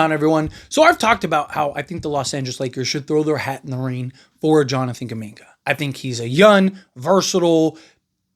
On everyone. So I've talked about how I think the Los Angeles Lakers should throw their hat in the ring for Jonathan Kuminga. I think he's a young, versatile,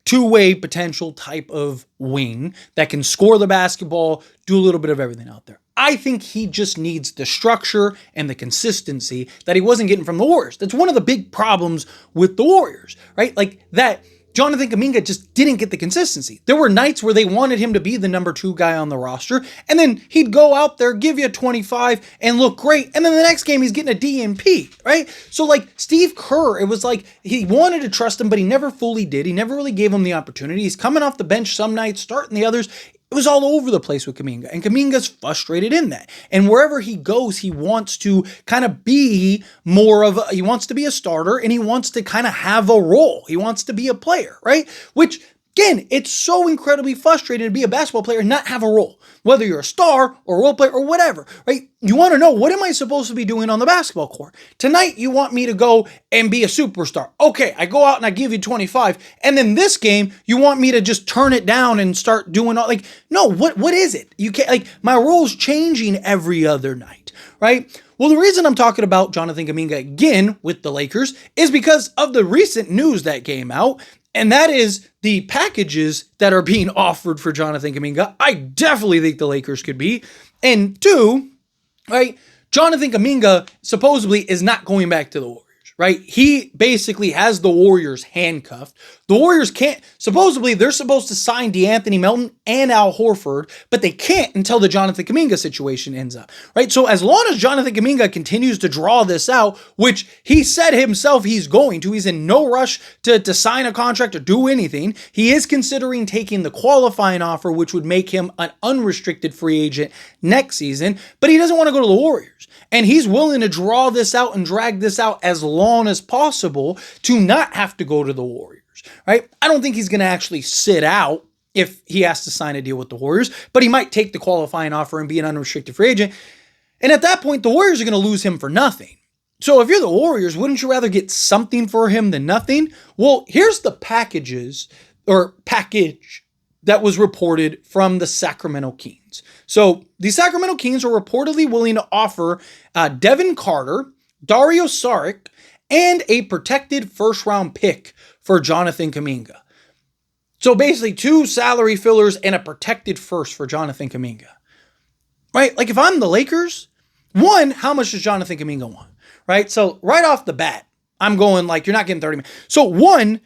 two-way potential type of wing that can score the basketball, do a little bit of everything out there. I think he just needs the structure and the consistency that he wasn't getting from the Warriors. That's one of the big problems with the Warriors, right? Like that Jonathan Kuminga just didn't get the consistency. There were nights where they wanted him to be the number 2 guy on the roster, and then he'd go out there, give you a 25, and look great, and then the next game he's getting a DNP, right? So like Steve Kerr, it was like he wanted to trust him, but he never fully did. He never really gave him the opportunity. He's coming off the bench some nights, starting the others. It was all over the place with Kuminga, and Kuminga's frustrated in that. And wherever he goes, he wants to kind of be he wants to be a starter, and he wants to kind of have a role. He wants to be a player, right? Which, again, it's so incredibly frustrating to be a basketball player and not have a role, whether you're a star or a role player or whatever, right? You want to know, what am I supposed to be doing on the basketball court? Tonight, you want me to go and be a superstar. Okay, I go out and I give you 25. And then this game, you want me to just turn it down and start doing all, like, no, what is it? You can't, like, my role's changing every other night, right? Well, the reason I'm talking about Jonathan Kuminga again with the Lakers is because of the recent news that came out, and that is the packages that are being offered for Jonathan Kuminga. I definitely think the Lakers could be. And 2, right, Jonathan Kuminga supposedly is not going back to the Warriors, right? He basically has the Warriors handcuffed. The Warriors can't, supposedly they're supposed to sign DeAnthony Melton and Al Horford, but they can't until the Jonathan Kuminga situation ends up, right? So as long as Jonathan Kuminga continues to draw this out, which he said himself he's going to, he's in no rush to sign a contract or do anything. He is considering taking the qualifying offer, which would make him an unrestricted free agent next season, but he doesn't want to go to the Warriors. And he's willing to draw this out and drag this out as long as possible to not have to go to the Warriors, right? I don't think he's going to actually sit out if he has to sign a deal with the Warriors, but he might take the qualifying offer and be an unrestricted free agent. And at that point, the Warriors are going to lose him for nothing. So if you're the Warriors, wouldn't you rather get something for him than nothing? Well, here's the package that was reported from the Sacramento Kings. So the Sacramento Kings are reportedly willing to offer Devin Carter, Dario Saric, and a protected first-round pick for Jonathan Kuminga. So basically 2 salary fillers and a protected first for Jonathan Kuminga. Right? Like if I'm the Lakers, 1, how much does Jonathan Kuminga want? Right? So right off the bat, I'm going like, you're not getting 30 million. So 1,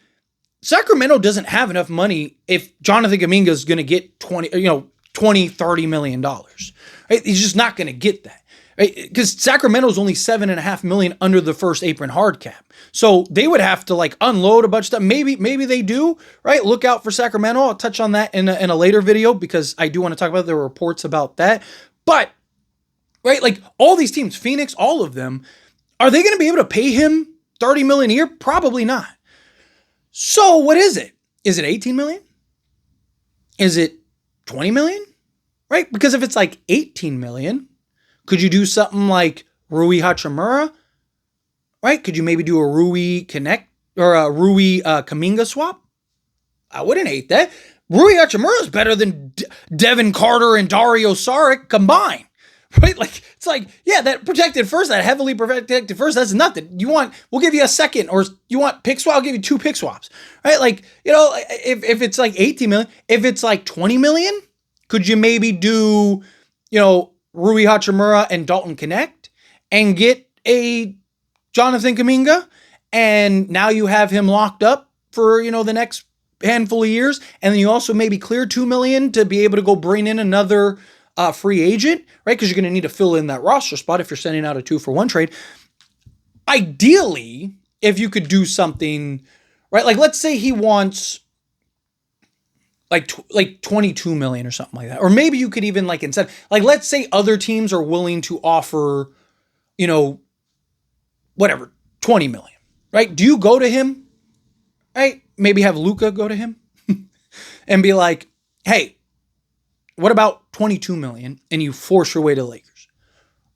Sacramento doesn't have enough money if Jonathan Kuminga is going to get $30 million. Right? He's just not going to get that. Right? Because Sacramento's only $7.5 million under the first apron hard cap. So they would have to like unload a bunch of stuff. Maybe they do, right? Look out for Sacramento. I'll touch on that in a later video because I do want to talk about the reports about that. But, right, like all these teams, Phoenix, all of them, are they going to be able to pay him $30 million a year? Probably not. So what is it? Is it 18 million? Is it 20 million? Right? Because if it's like 18 million, could you do something like Rui Hachimura? Right? Could you maybe do a Rui Connect or a Rui Kuminga swap? I wouldn't hate that. Rui Hachimura is better than Devin Carter and Dario Saric combined. Right? Like, it's like, yeah, that protected first, that heavily protected first, that's nothing. We'll give you a second, or you want pick swap, I'll give you 2 pick swaps. Right? Like, if it's like 18 million, if it's like 20 million, could you maybe do, Rui Hachimura and Dalton Connect and get a Jonathan Kuminga, and now you have him locked up for, the next handful of years, and then you also maybe clear $2 million to be able to go bring in another free agent, right? Because you're going to need to fill in that roster spot if you're sending out a 2-for-1 trade. Ideally, if you could do something, right? Like, let's say he wants like 22 million or something like that. Or maybe you could even instead, let's say other teams are willing to offer, 20 million, right? Do you go to him, right? Maybe have Luka go to him and be like, hey, what about 22 million? And you force your way to the Lakers,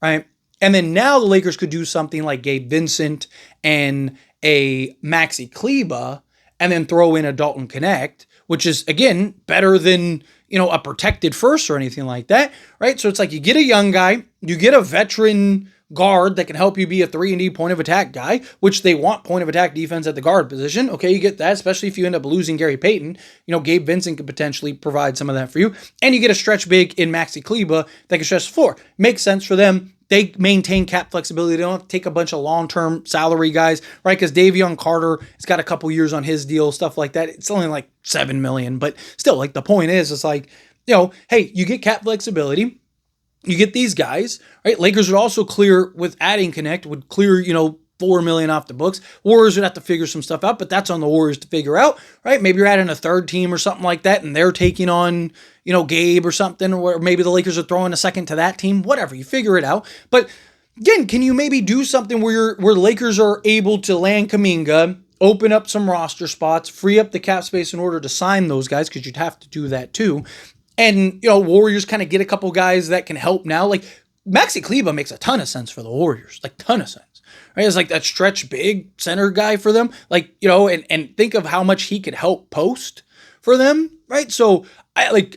right? And then now the Lakers could do something like Gabe Vincent and a Maxi Kleba, and then throw in a Dalton Connect, which is, again, better than, a protected first or anything like that, right? So it's like you get a young guy, you get a veteran guard that can help you be a 3-and-D point of attack guy, which they want point of attack defense at the guard position. Okay, you get that, especially if you end up losing Gary Payton. Gabe Vincent could potentially provide some of that for you. And you get a stretch big in Maxi Kleber that can stretch the floor. Makes sense for them. They maintain cap flexibility. They don't have to take a bunch of long-term salary guys, right? Because Davion Carter has got a couple years on his deal, stuff like that. It's only like $7 million, but still, like, the point is, it's like, hey, you get cap flexibility. You get these guys, right? Lakers would also clear, with adding Connect, would clear, $4 million off the books. Warriors would have to figure some stuff out, but that's on the Warriors to figure out, right? Maybe you're adding a third team or something like that, and they're taking on, Gabe or something, or maybe the Lakers are throwing a second to that team. Whatever, you figure it out. But again, can you maybe do something where Lakers are able to land Kuminga, open up some roster spots, free up the cap space in order to sign those guys, because you'd have to do that too. And, Warriors kind of get a couple guys that can help now. Like, Maxi Kleber makes a ton of sense for the Warriors. Like, ton of sense. Right? It's like that stretch big center guy for them. Like, and think of how much he could help post for them. Right? So, I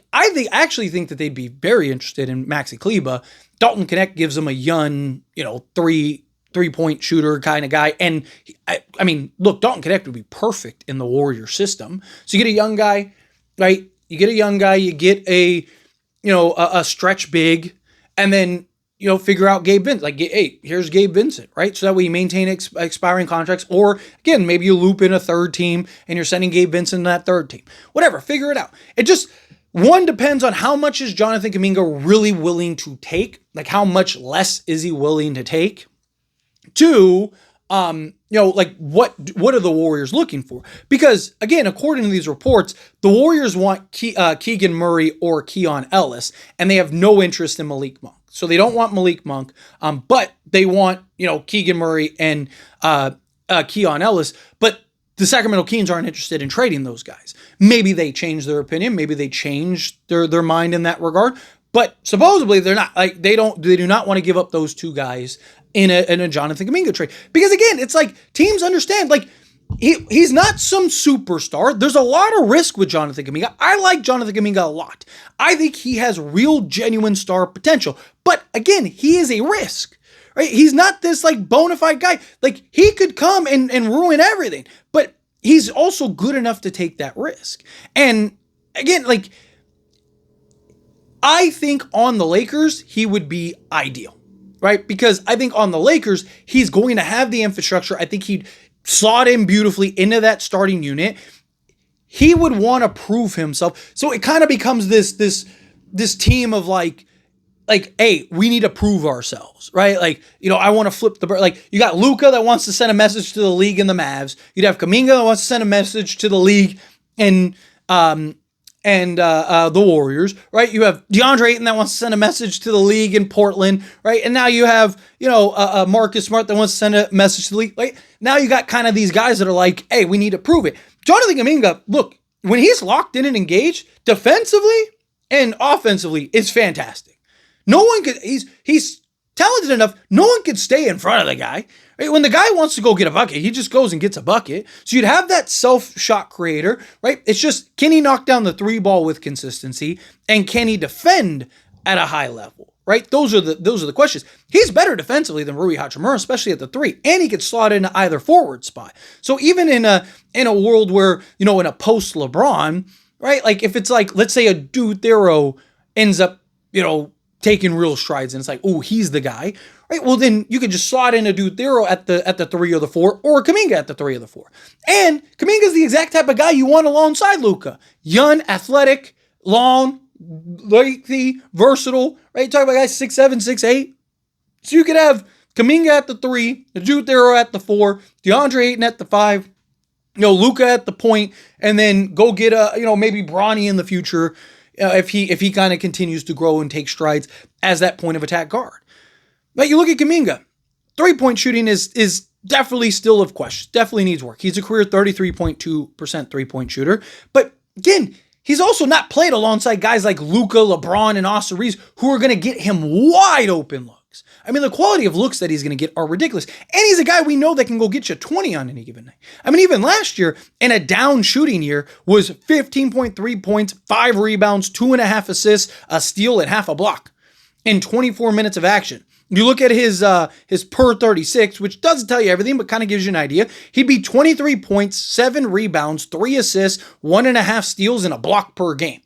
actually think that they'd be very interested in Maxi Kleber. Dalton Connect gives them a young, three-point shooter kind of guy. And, I mean, look, Dalton Connect would be perfect in the Warrior system. So, you get a young guy, right? You get a young guy, you get a stretch big, and then, figure out Gabe Vincent. Like, hey, here's Gabe Vincent, right? So that way you maintain expiring contracts. Or, again, maybe you loop in a third team, and you're sending Gabe Vincent to that third team. Whatever, figure it out. It just, one, depends on how much is Jonathan Kuminga really willing to take. Like, how much less is he willing to take? Two, like what are the Warriors looking for? Because, again, according to these reports, the Warriors want Keegan Murray or Keon Ellis, and they have no interest in Malik Monk. So they don't want Malik Monk, but they want, Keegan Murray and Keon Ellis. But the Sacramento Kings aren't interested in trading those guys. Maybe they change their opinion. Maybe they change their mind in that regard. But supposedly they're not, like, they do not want to give up those two guys in a Jonathan Kuminga trade. Because, again, it's like teams understand, like, he's not some superstar. There's a lot of risk with Jonathan Kuminga. I like Jonathan Kuminga a lot. I think he has real, genuine star potential. But, again, he is a risk, right? He's not this, like, bona fide guy. Like, he could come and ruin everything. But he's also good enough to take that risk. And, again, like, I think on the Lakers, he would be ideal, right? Because I think on the Lakers, he's going to have the infrastructure. I think he'd slot in beautifully into that starting unit. He would want to prove himself. So it kind of becomes this team of like, hey, we need to prove ourselves, right? Like, I want to flip the bird. Like, you got Luka that wants to send a message to the league and the Mavs. You'd have Kuminga that wants to send a message to the league and the Warriors, right? You have DeAndre Ayton that wants to send a message to the league in Portland, right? And now you have, Marcus Smart that wants to send a message to the league. Right? Now you got kind of these guys that are like, hey, we need to prove it. Jonathan Kuminga, look, when he's locked in and engaged, defensively and offensively, it's fantastic. No one could, he's talented enough, no one could stay in front of the guy. Right? When the guy wants to go get a bucket, he just goes and gets a bucket. So you'd have that self-shot creator, right? It's just, can he knock down the three ball with consistency? And can he defend at a high level, right? Those are the questions. He's better defensively than Rui Hachimura, especially at the three. And he could slot into either forward spot. So even in a world where, in a post LeBron, right? Like, if it's like, let's say a Dude Thero ends up, taking real strides and it's like, oh, he's the guy, right? Well, then you could just slot in a Dude Thero at the 3 or the 4, or Kuminga at the 3 or the 4. And Kuminga's the exact type of guy you want alongside Luka. Young, athletic, long, lengthy, versatile, right? Talk about guys 6'7", 6'8". So you could have Kuminga at the 3, Dude Thero at the 4, DeAndre Ayton at the 5, Luka at the point, and then go get maybe Bronny in the future, if he kind of continues to grow and take strides as that point of attack guard. But you look at Kuminga, 3-point shooting is definitely still of question. Definitely needs work. He's a career 33.2% 3-point shooter. But again, he's also not played alongside guys like Luka, LeBron, and Austin Reeves who are going to get him wide open looks. Phoenix. I mean, the quality of looks that he's going to get are ridiculous. And he's a guy we know that can go get you 20 on any given night. I mean, even last year, in a down shooting year, was 15.3 points, 5 rebounds, 2.5 assists, a steal, and half a block in 24 minutes of action. You look at his per 36, which doesn't tell you everything, but kind of gives you an idea. He'd be 23 points, 7 rebounds, 3 assists, 1.5 steals, and a block per game.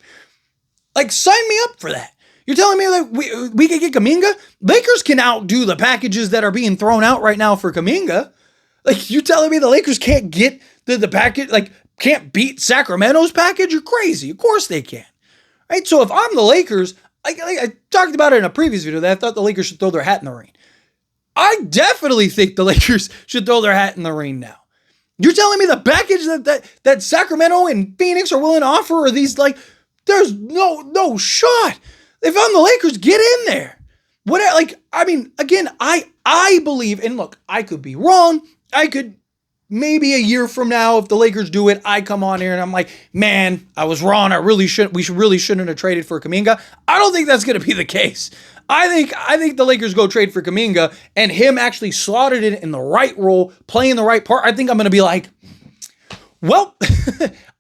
Like, sign me up for that. You're telling me that we could get Kuminga? Lakers can outdo the packages that are being thrown out right now for Kuminga. Like, you're telling me the Lakers can't get the package, like, can't beat Sacramento's package? You're crazy. Of course they can. Right? So if I'm the Lakers, I talked about it in a previous video that I thought the Lakers should throw their hat in the ring. I definitely think the Lakers should throw their hat in the ring now. You're telling me the package that Sacramento and Phoenix are willing to offer are these, like, there's no shot. If I'm the Lakers, get in there. Again, I believe, and look, I could be wrong. I could, maybe a year from now, if the Lakers do it, I come on here and I'm like, man, I was wrong. We really shouldn't have traded for Kuminga. I don't think that's going to be the case. I think the Lakers go trade for Kuminga and him actually slotted in the right role, playing the right part. I think I'm going to be like, well,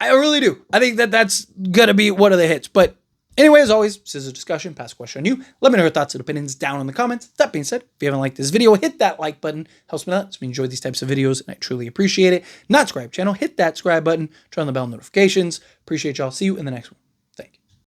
I really do. I think that's going to be one of the hits. But anyway, as always, this is a discussion, pass a question on you. Let me know your thoughts and opinions down in the comments. That being said, if you haven't liked this video, hit that like button. Helps me out. So we enjoy these types of videos, and I truly appreciate it. Not subscribe channel, hit that subscribe button, turn on the bell notifications. Appreciate y'all. See you in the next one.